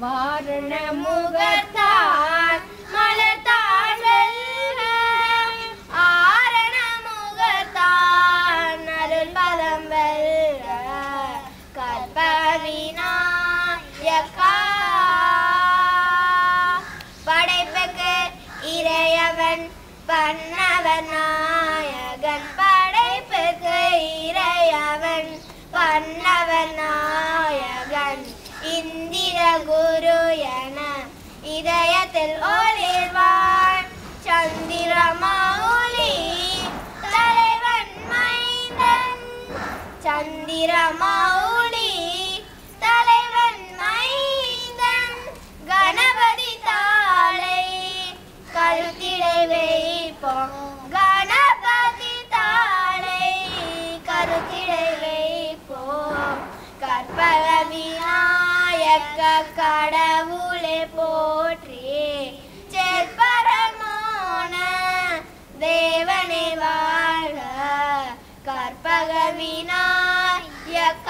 வாரண முகத்தான் மலர்த்தான் வெல்க ஆரண முகத்தான் அருள் பதம் வெல்க கற்பவிநாயகா படைப்புக்கு இறையவன் பன்னவன் நாயகன் படைப்புக்கு இறையவன் பன்னவன் நாயகன் இந்திர குரு என இதயத்தில் ஒளிர்வான் சந்திர மௌலி தலைவன் மைந்தன் சந்திர மௌலி தலைவன் மைந்தன் கணபதி தாளை கருத்திடை வைப்போம் கணபதி தாளை கருத்திடை வைப்போம் கற்பக விநாயக கடவுளை போற்றி செற்பரமோன தேவனை வாழ்க கற்பக விநாயக